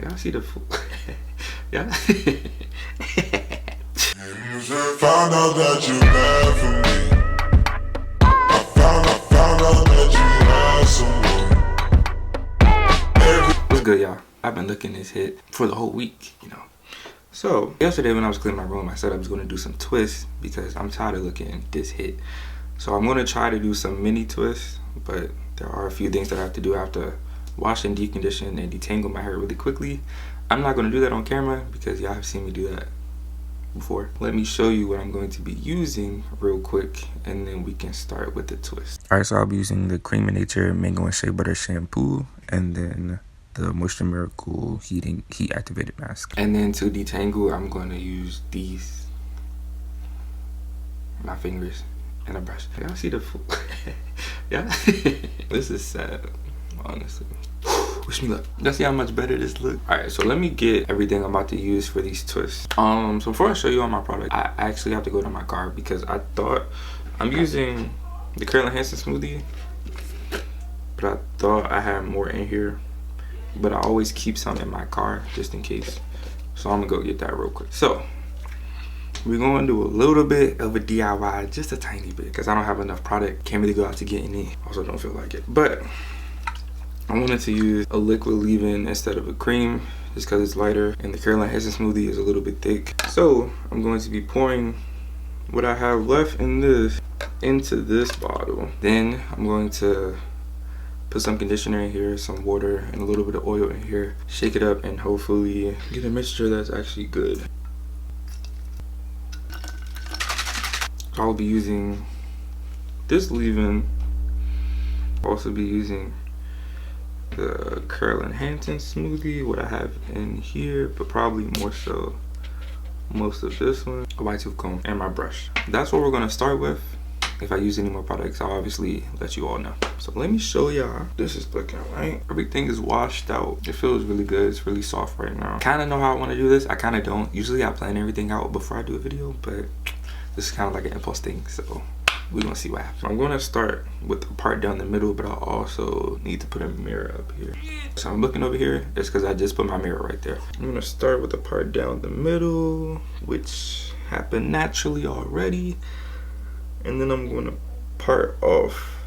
Y'all see the yeah. Found out that you bad for me. I found out that you had someone. What's good, y'all? I've been looking this hit for the whole week, you know. So yesterday when I was cleaning my room, I said I was going to do some twists because I'm tired of looking at this hit. So I'm going to try to do some mini twists, but there are a few things that I have to do. I have to wash and decondition and detangle my hair really quickly. I'm not going to do that on camera because y'all have seen me do that before. Let me show you what I'm going to be using real quick, and then we can start with the twist. All right, so I'll be using the Cream of Nature Mango and Shea Butter Shampoo, and then the Moisture Miracle Heat Activated Mask. And then to detangle, I'm going to use my fingers and a brush. Y'all see the yeah. This is sad, honestly. Wish me luck. Let's see how much better this looks. All right, so let me get everything I'm about to use for these twists. So before I show you all my product, I actually have to go to my car because I thought I'm using the Curl Enhancing Smoothie, but I thought I had more in here. But I always keep some in my car just in case. So I'm gonna go get that real quick. So we're gonna do a little bit of a DIY, just a tiny bit, because I don't have enough product. Can't really go out to get any. Also don't feel like it. But I wanted to use a liquid leave-in instead of a cream, just because it's lighter, and the Curl Enhancing Smoothie is a little bit thick. So I'm going to be pouring what I have left in this into this bottle. Then I'm going to put some conditioner in here, some water, and a little bit of oil in here. Shake it up and hopefully get a mixture that's actually good. I'll be using this leave-in. I'll also be using the Curl Enhancing Smoothie, what I have in here, but probably more so most of this one, a white tooth comb, and my brush. That's what we're gonna start with. If I use any more products, I'll obviously let you all know. So let me show y'all. This is looking right. Everything is washed out. It feels really good. It's really soft right now. Kind of know how I want to do this. I kind of don't. Usually I plan everything out before I do a video, but this is kind of like an impulse thing. So we're gonna see what happens. I'm gonna start with the part down the middle, but I also need to put a mirror up here. So I'm looking over here. It's because I just put my mirror right there. I'm gonna start with the part down the middle, which happened naturally already. And then I'm gonna part off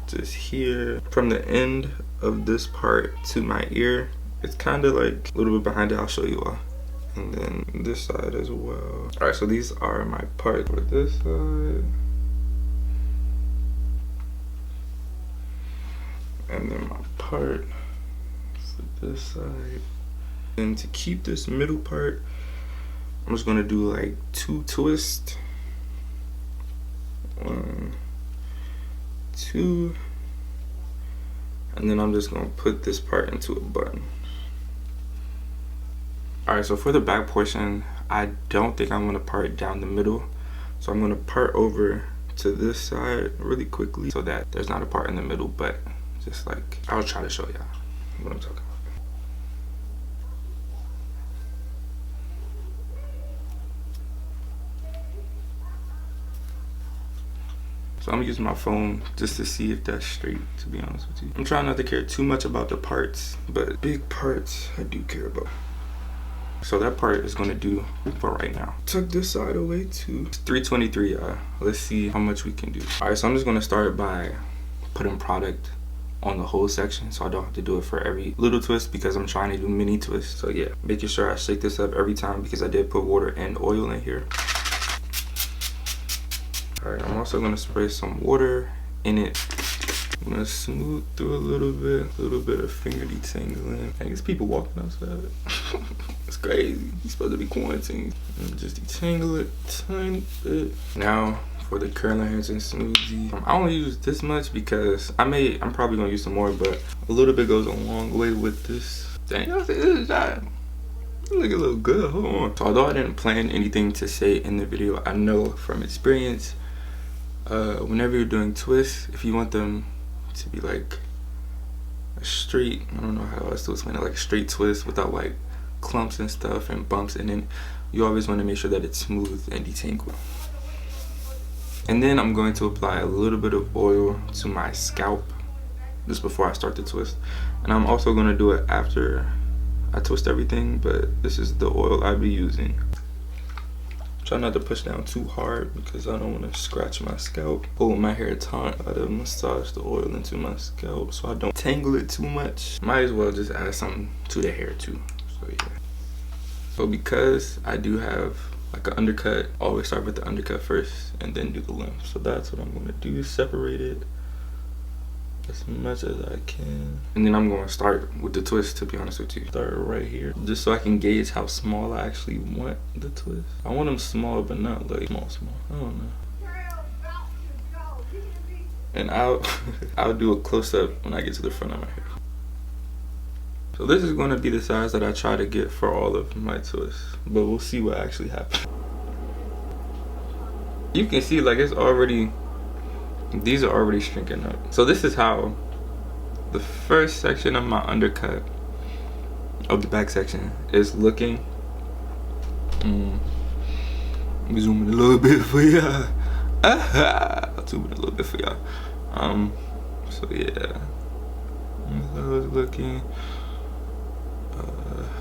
just here from the end of this part to my ear. It's kind of like a little bit behind it. I'll show you all. And then this side as well. All right, so these are my parts for this side. And then my part for this side. And to keep this middle part, I'm just gonna do like 2 twists. 1, 2, and then I'm just gonna put this part into a bun. All right, so for the back portion, I don't think I'm gonna part down the middle, so I'm gonna part over to this side really quickly so that there's not a part in the middle, but just like I'll try to show y'all what I'm talking about. So I'm using my phone just to see if that's straight, to be honest with you. I'm trying not to care too much about the parts, but big parts I do care about. So that part is gonna do for right now. Tuck this side away too. It's 323, let's see how much we can do. All right, so I'm just gonna start by putting product on the whole section so I don't have to do it for every little twist because I'm trying to do mini twists. So yeah, making sure I shake this up every time because I did put water and oil in here. All right, I'm also gonna spray some water in it. I'm gonna smooth through a little bit of finger detangling. I guess people walking outside. It's crazy. You're supposed to be quarantined. And just detangle it tiny bit. Now for the Curl Enhancing Smoothie. I only use this much because I'm probably gonna use some more, but a little bit goes a long way with this. Dang, y'all see this shot. Look a little good. Hold on. So although I didn't plan anything to say in the video, I know from experience, whenever you're doing twists, if you want them to be like a straight, I don't know how else to explain it, like a straight twist without like clumps and stuff and bumps, and then you always want to make sure that it's smooth and detangled. And then I'm going to apply a little bit of oil to my scalp This before I start the twist. And I'm also gonna do it after I twist everything, but this is the oil I be using. Try not to push down too hard because I don't want to scratch my scalp. Hold my hair taut. I to massage the oil into my scalp so I don't tangle it too much. Might as well just add something to the hair too. So yeah. So because I do have like an undercut, always start with the undercut first and then do the length. So that's what I'm gonna do. Separate it as much as I can. And then I'm gonna start with the twist, to be honest with you. Start right here, just so I can gauge how small I actually want the twist. I want them small, but not like small. I don't know. And I'll do a close-up when I get to the front of my hair. So this is gonna be the size that I try to get for all of my twists, but we'll see what actually happens. You can see like it's already, these are already shrinking up. So this is how the first section of my undercut of the back section is looking. Let me zoom in a little bit for y'all. I'll zoom in a little bit for y'all. So yeah, that's how it's looking.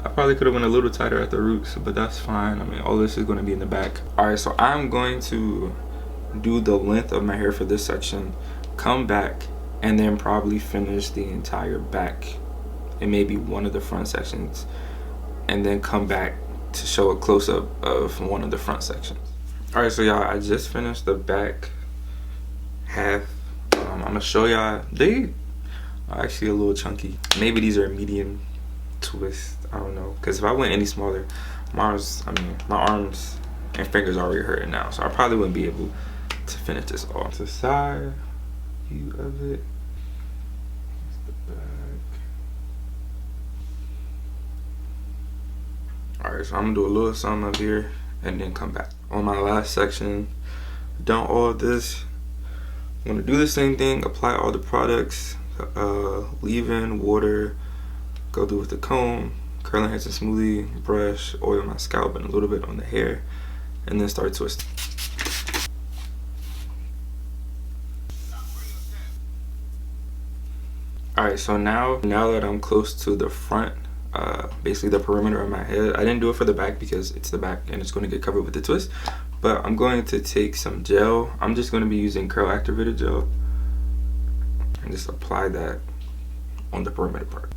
I probably could have went a little tighter at the roots, but that's fine. I mean, all this is going to be in the back. All right, so I'm going to do the length of my hair for this section, come back, and then probably finish the entire back and maybe one of the front sections, and then come back to show a close-up of one of the front sections. All right, so y'all, I just finished the back half. I'm gonna show y'all, they are actually a little chunky. Maybe these are a medium twist, I don't know, because if I went any smaller, my arms and fingers are already hurting now, so I probably wouldn't be able to finish this off. The side view of it. Here's the back. Alright, so I'm gonna do a little something up here and then come back. On my last section, done all of this. I'm gonna do the same thing, apply all the products, leave-in, water, go through with the comb, curling hairs and smoothie, brush, oil my scalp and a little bit on the hair, and then start twisting. Alright, so now that I'm close to the front, basically the perimeter of my head, I didn't do it for the back because it's the back and it's going to get covered with the twist, but I'm going to take some gel. I'm just going to be using curl activated gel and just apply that on the perimeter part.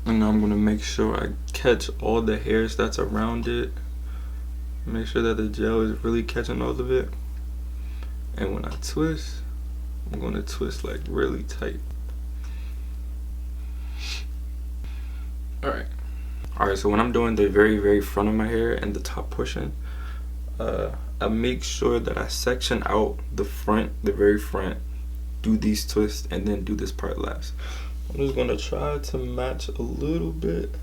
And now I'm going to make sure I catch all the hairs that's around it. Make sure that the gel is really catching all of it. And when I twist, I'm going to twist like really tight. Alright, so when I'm doing the very front of my hair and the top portion, I make sure that I section out the front, the very front, do these twists, and then do this part last. I'm just gonna try to match a little bit,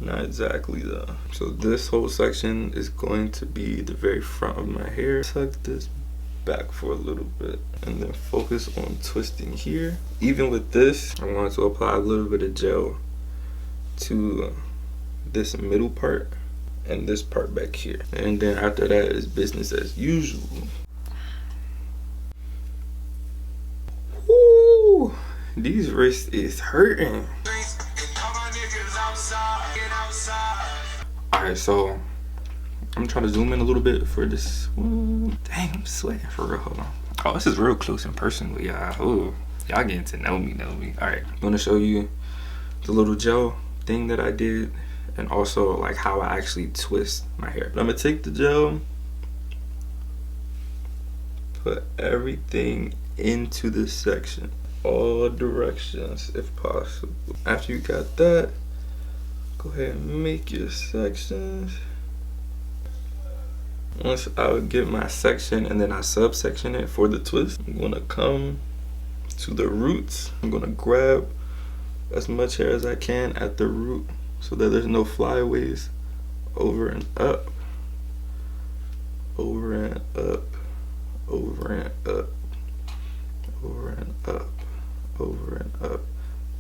not exactly though. So this whole section is going to be the very front of my hair. Tuck this back for a little bit and then focus on twisting here. Even with this, I'm going to apply a little bit of gel to this middle part and this part back here, and then after that is business as usual. Woo! These wrists is hurting. Alright, so I'm trying to zoom in a little bit for this one. Dang, I'm sweating for real. Hold on. Oh, this is real close in person, but yeah, ooh, y'all getting to know me. Alright, I'm gonna show you the little gel thing that I did, and also like how I actually twist my hair. I'm gonna take the gel, put everything into this section, all directions if possible. After you got that, go ahead and make your sections. Once I get my section and then I subsection it for the twist, I'm gonna come to the roots. I'm gonna grab as much hair as I can at the root so that there's no flyaways over and up, over and up, over and up, over and up, over and up,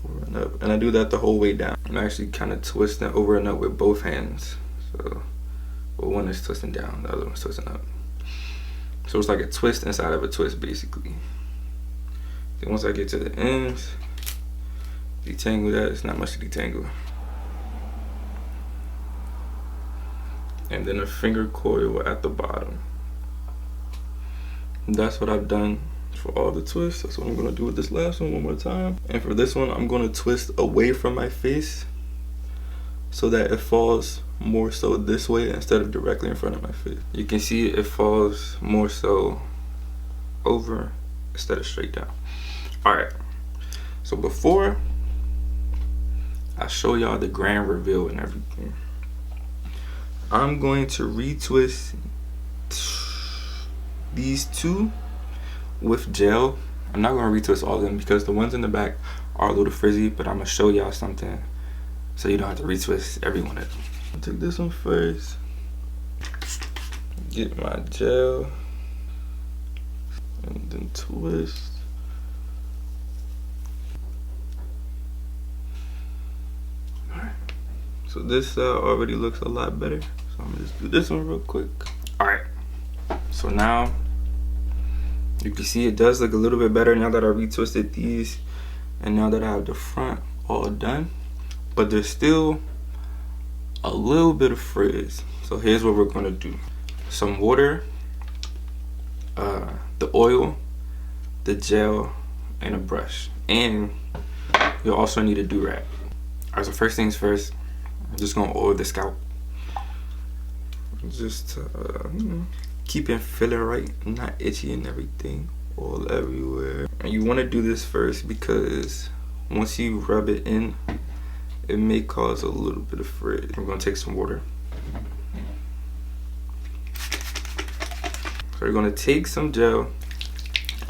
over and up. And I do that the whole way down. I'm actually kind of twisting over and up with both hands. So, well, one is twisting down, the other one's twisting up. So it's like a twist inside of a twist, basically. Then once I get to the ends, detangle that. It's not much to detangle. And then a finger coil at the bottom. And that's what I've done for all the twists. That's what I'm gonna do with this last one more time. And for this one, I'm gonna twist away from my face so that it falls more so this way instead of directly in front of my face. You can see it falls more so over instead of straight down. All right, so before I show y'all the grand reveal and everything, I'm going to retwist these two with gel. I'm not gonna retwist all of them because the ones in the back are a little frizzy, but I'm gonna show y'all something so you don't have to retwist every one of them. I'll take this one first. Get my gel. And then twist. Alright. So this already looks a lot better. So I'm gonna just do this one real quick. Alright. So now you can see it does look a little bit better now that I retwisted these and now that I have the front all done. But there's still a little bit of frizz. So here's what we're gonna do. Some water, the oil, the gel, and a brush. And you'll also need a do-rag. Alright, so first things first, I'm just gonna oil the scalp. Just keep it feeling right, not itchy and everything, all everywhere. And you wanna do this first because once you rub it in, it may cause a little bit of frizz. I'm gonna take some water. So you're gonna take some gel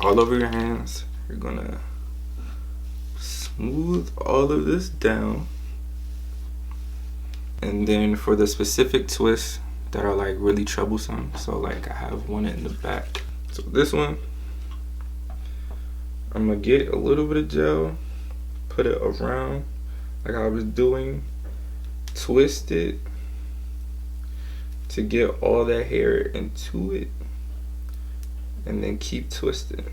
all over your hands. You're gonna smooth all of this down. And then for the specific twists that are like really troublesome, so like I have one in the back. So this one, I'm gonna get a little bit of gel, put it around like I was doing, twist it to get all that hair into it, and then keep twisting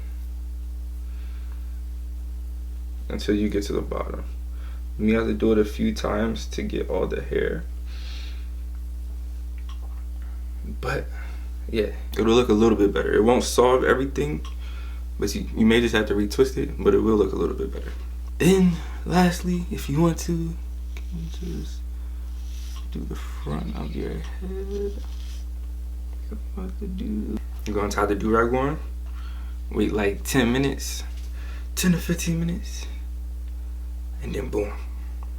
until you get to the bottom. You have to do it a few times to get all the hair. But yeah, it'll look a little bit better. It won't solve everything, but you may just have to retwist it, but it will look a little bit better. Then lastly, if you want to, just do the front of your head. What to do? You're gonna tie the do-rag on, wait like 10 minutes, 10 to 15 minutes, and then boom.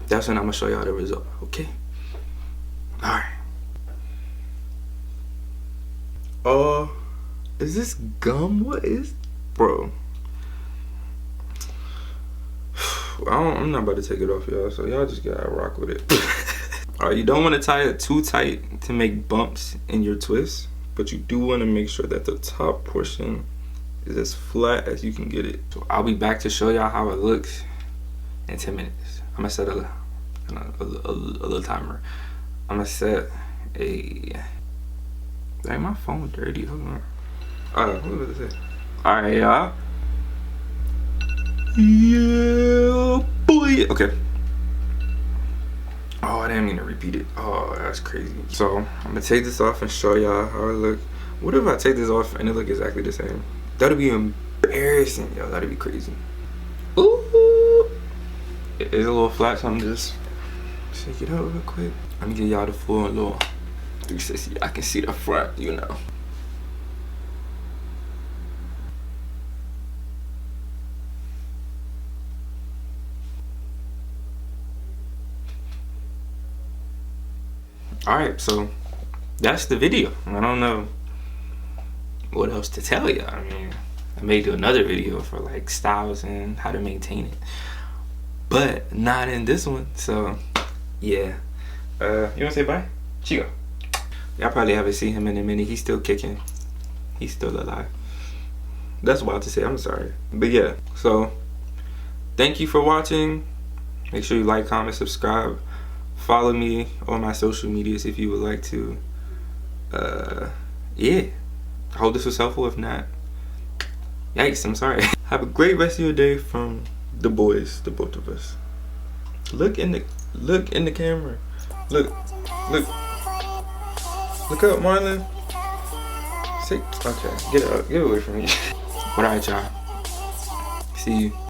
That's when I'm gonna show y'all the result, okay? Alright. Oh, is this gum? What is, bro? I'm not about to take it off, y'all, so y'all just gotta rock with it. Alright, you don't want to tie it too tight to make bumps in your twist, but you do want to make sure that the top portion is as flat as you can get it. So I'll be back to show y'all how it looks in 10 minutes. I'm gonna set a little timer. I'm gonna set a... Dang, my phone dirty. Hold on. Alright, what was it? Alright, y'all. Yeah, boy. Okay. Oh, I didn't mean to repeat it. Oh, that's crazy. So I'm gonna take this off and show y'all how it look. What if I take this off and it look exactly the same? That'd be embarrassing, yo. That'd be crazy. Ooh, it is a little flat, so I'm just shake it out real quick. Let me give y'all the full little 360. I can see the front, you know. Alright, so that's the video. I don't know what else to tell you. I mean, I may do another video for like styles and how to maintain it, but not in this one. So yeah, you wanna say bye? Chico. Y'all probably haven't seen him in a minute. He's still kicking. He's still alive. That's wild to say. I'm sorry, but yeah. So thank you for watching. Make sure you like, comment, subscribe. Follow me on my social medias if you would like to. Yeah, I hope this was helpful. If not, Yikes, I'm sorry. Have a great rest of your day from the boys, the both of us. Look in the camera. Look up, Marlon. Okay, get away from me. Alright, y'all. See you.